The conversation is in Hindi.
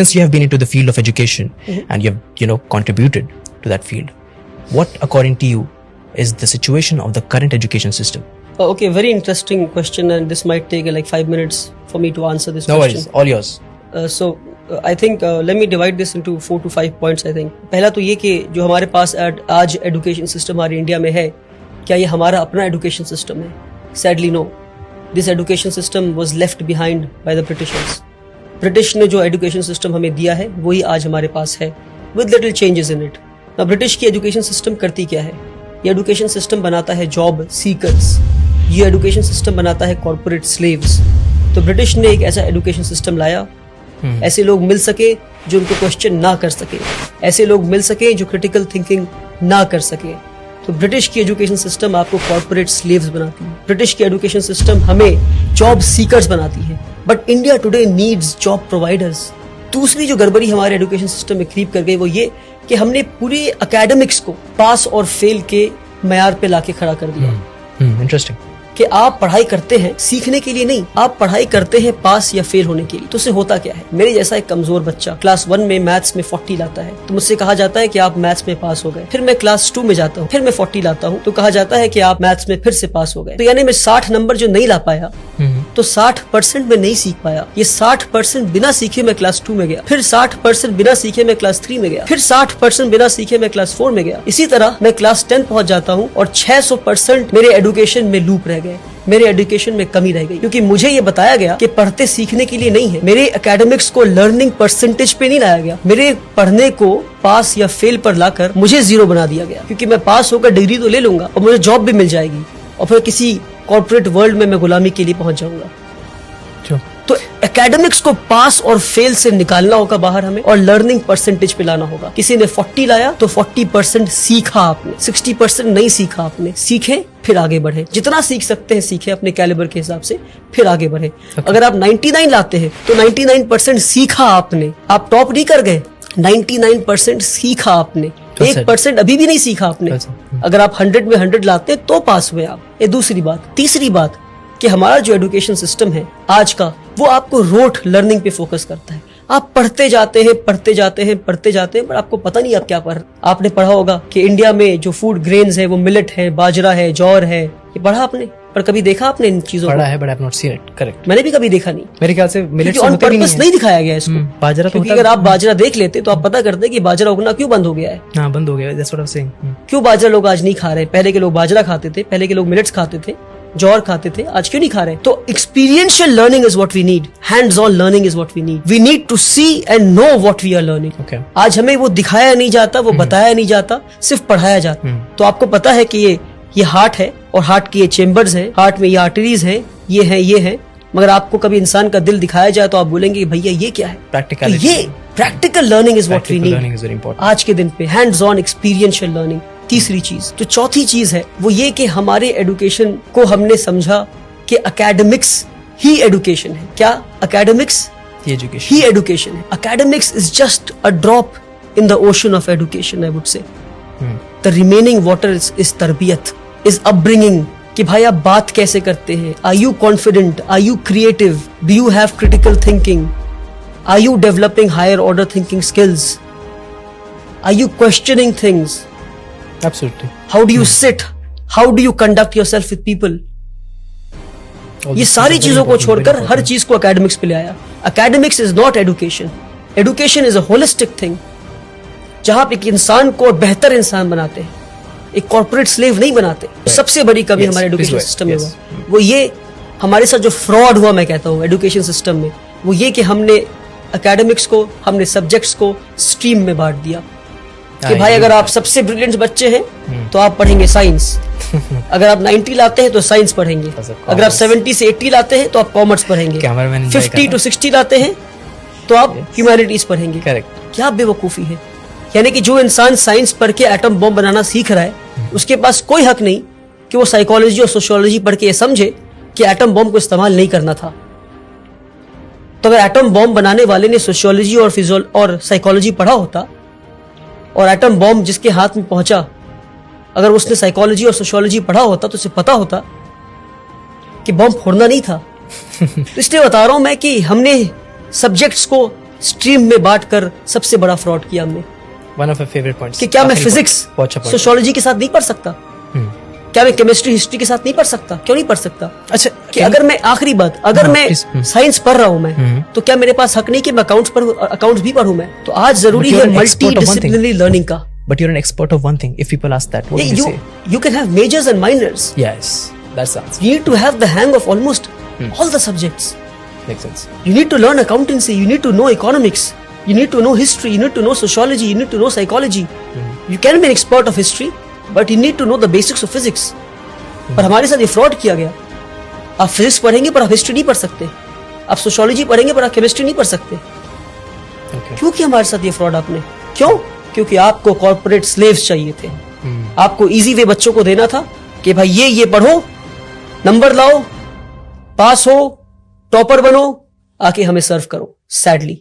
since you have been into the field of education and you've contributed to that field, what according to you is the situation of the current education system? Okay, very interesting question, and this might take like 5 minutes for me to answer this question. No worries, all yours. I think let me divide this into 4 to 5 points. I think पहला तो ये कि जो हमारे पास आज एजुकेशन सिस्टम हमारे इंडिया में है, क्या ये हमारा अपना एजुकेशन सिस्टम है? Sadly no. This education system was left behind by the Britishers. British ने जो एजुकेशन सिस्टम हमें दिया है वही आज हमारे पास है, with little changes in it. Now British की एजुकेशन सिस्टम करती क्या है? ये एजुकेशन सिस्टम बनाता है जॉब सीकर्स, ये एजुकेशन सिस्टम बनाता है कॉर्पोरेट स्लेव्स. तो ब्रिटिश ने एक ऐसा एजुकेशन सिस्टम लाया, ऐसे लोग मिल सके जो उनको क्वेश्चन ना कर सके, ऐसे लोग मिल सके जो क्रिटिकल थिंकिंग ना कर सके. तो ब्रिटिश की एजुकेशन सिस्टम आपको कॉर्पोरेट स्लेव्स बनाती है, ब्रिटिश की एजुकेशन सिस्टम हमें जॉब सीकर्स बनाती है. But India today needs job providers. दूसरी जो गड़बड़ी हमारे एजुकेशन सिस्टम में क्रीप कर गई वो ये कि हमने पूरी एकेडमिक्स को पास और फेल के मयार पे लाके खड़ा कर दिया. इंटरेस्टिंग. कि आप पढ़ाई करते हैं सीखने के लिए नहीं, आप पढ़ाई करते हैं पास या फेल होने के लिए. तो उससे होता क्या है? मेरे जैसा एक कमजोर बच्चा क्लास 1 में मैथ्स में 40 लाता है तो मुझसे कहा जाता है कि आप मैथ्स में पास हो गए. फिर मैं क्लास 2 में जाता हूँ, फिर मैं 40 लाता हूँ तो कहा जाता है कि आप मैथ्स में फिर से पास हो गए. तो यानी मैं 60 नंबर जो नहीं ला पाया तो 60% में नहीं सीख पाया. ये 60% बिना सीखे मैं क्लास 2 में गया, फिर 60% बिना सीखे मैं क्लास 3 में गया, फिर 60% बिना सीखे मैं क्लास 4 में गया. इसी तरह मैं क्लास 10 पहुंच जाता हूँ और 600% मेरे एजुकेशन में लूप रह गए, मेरे एजुकेशन में कमी रह गई. क्योंकि मुझे ये बताया गया कि पढ़ते सीखने के लिए नहीं है. मेरे एकेडमिक्स को लर्निंग परसेंटेज पे नहीं लाया गया, मेरे पढ़ने को पास या फेल पर लाकर मुझे 0 बना दिया गया. क्योंकि मैं पास होकर डिग्री तो ले लूंगा और मुझे जॉब भी मिल जाएगी और फिर किसी कॉर्पोरेट वर्ल्ड में मैं गुलामी के लिए पहुंच जाऊंगा. तो एकेडमिक्स को पास और फेल से निकालना होगा बाहर हमें और लर्निंग परसेंटेज पे लाना होगा. किसी ने 40 लाया तो 40% सीखा आपने, 60% नहीं सीखा आपने. सीखे फिर आगे बढ़े, जितना सीख सकते हैं सीखे अपने कैलिबर के हिसाब से, फिर आगे बढ़े. अगर आप 99 लाते हैं तो 99% सीखा आपने, आप टॉप नहीं कर गए. 99% सीखा आपने, 1% अभी भी नहीं सीखा आपने. अगर आप 100 में 100 लाते हैं तो पास हुए आप. ये दूसरी बात. तीसरी बात कि हमारा जो एजुकेशन सिस्टम है आज का वो आपको रोट लर्निंग पे फोकस करता है. आप पढ़ते जाते हैं पर आपको पता नहीं आप क्या पढ़. आपने पढ़ा होगा कि इंडिया में जो फूड ग्रेन्स है वो मिलेट है, बाजरा है, जौर है. ये पढ़ा आपने, पर कभी देखा आपने इन चीजों को? पढ़ा है but I have not seen it. Correct. मैंने भी कभी देखा नहीं. मेरे ख्याल से मिलेट ऑन पर्पस नहीं दिखाया गया इसको. बाजरा तो क्योंकि अगर आप बाजरा देख लेते तो आप पता करते कि बाजरा उगना क्यों बंद हो गया है. हाँ, बंद हो गया. That's what I am saying. क्यों बाजरा लोग आज नहीं खा रहे? पहले के लोग बाजरा खाते थे, पहले के लोग मिलेट्स खाते थे, जौर खाते थे, आज क्यों नहीं खा रहे? तो experiential learning is what we need, hands on learning is what we need. We need to see and know what we are learning. आज हमें वो दिखाया नहीं जाता, वो बताया नहीं जाता, सिर्फ पढ़ाया जाता. तो आपको पता है कि ये हार्ट है और हार्ट की ये चेम्बर्स है, हार्ट में ये आर्टरीज है, ये है. मगर आपको कभी इंसान का दिल दिखाया जाए तो आप बोलेंगे भैया ये क्या है? प्रैक्टिकलिटी. ये practical learning is what we need आज के दिन पे. Hands on experiential learning. तीसरी चीज. जो चौथी चीज है वो ये कि हमारे एजुकेशन को हमने समझा कि एकेडमिक्स ही एजुकेशन है. क्या? एकेडमिक्स ही एजुकेशन है. Academics is just a drop in the ocean of education. I would say the remaining water is तरबियत, इज अपब्रिंगिंग. कि भाई आप बात कैसे करते हैं? Are you confident? Are you creative? Do you have critical thinking? Are you developing higher order thinking skills? Are you questioning things? Absolutely. How do you sit? How do you conduct yourself with people? ये सारी चीजों को छोड़कर हर चीज को एकेडमिक्स पे ले आया. Academics is not education. Education is a holistic thing जहां पे एक इंसान को बेहतर इंसान बनाते हैं, एक कॉर्पोरेट स्लेव नहीं बनाते. सबसे बड़ी कमी हमारे एजुकेशन सिस्टम में हुआ वो ये, हमारे साथ जो फ्रॉड हुआ मैं कहता हूँ एजुकेशन सिस्टम में, वो ये कि हमने एकेडमिक्स को, हमने सब्जेक्ट्स को स्ट्रीम में बांट दिया. कि भाई अगर आप सबसे ब्रिलियंट बच्चे हैं तो आप पढ़ेंगे साइंस. अगर आप 90 लाते हैं तो साइंस पढ़ेंगे. अगर आप 70 से 80 लाते हैं तो आप कॉमर्स पढ़ेंगे. 50 to 60 लाते हैं तो आप ह्यूमैनिटीज पढ़ेंगे. करेक्ट. क्या बेवकूफी है. यानी कि जो इंसान साइंस पढ़ के एटम बॉम्ब बनाना सीख रहा है उसके पास कोई हक नहीं कि वो साइकोलॉजी और सोशियोलॉजी पढ़ के ये समझे कि एटम बॉम्ब को इस्तेमाल नहीं करना था. तो अगर एटम बॉम्ब बनाने वाले ने सोशियोलॉजी और साइकोलॉजी पढ़ा होता और एटम बॉम्ब जिसके हाथ में पहुंचा, अगर उसने साइकोलॉजी और सोशियोलॉजी पढ़ा होता तो उसे पता होता कि बॉम्ब फोड़ना नहीं था. तो इसलिए बता रहा हूं मैं कि हमने सब्जेक्ट्स को स्ट्रीम में बांटकर सबसे बड़ा फ्रॉड किया हमने। One of my favorite points. कि क्या मैं आखिरी फिजिक्स point. बहुत अच्छा point. सोशियोलॉजी के साथ नहीं पढ़ सकता? क्या मैं केमिस्ट्री हिस्ट्री के साथ नहीं पढ़ सकता? क्यों नहीं पढ़ सकता? अच्छा, कि अगर मैं आखिरी बात, अगर हाँ, मैं please. साइंस पढ़ रहा हूं मैं, तो क्या मेरे पास हक नहीं कि मैं अकाउंट्स भी पढ़ूं मैं? तो आज जरूरी But you're है an expert multi of one thing. Disciplinary learning का। But you're an expert of one thing. If people ask that, what would you say? You can have majors and minors. Yes, that's the answer. You need to have the hang of almost all the subjects. Makes sense. You need to learn accountancy. You need to know economics. You need to know history. You need to know sociology. You need to know psychology. You can be an expert of history, but you need to know the basics of physics. पर हमारे साथ ये फ्रॉड किया गया। आप फिजिक्स पढ़ेंगे पर आप हिस्ट्री नहीं पढ़ सकते, आप सोशियोलॉजी पढ़ेंगे पर आप केमिस्ट्री नहीं पढ़ सकते। Okay. क्यों किया हमारे साथ ये फ्रॉड आपने? क्यों? क्योंकि आपको कॉर्पोरेट स्लेव्स चाहिए थे। आपको इजी वे बच्चों को देना था कि भाई ये पढ़ो, नंबर लाओ, पास हो, टॉपर बनो, आके हमें सर्व करो। सैडली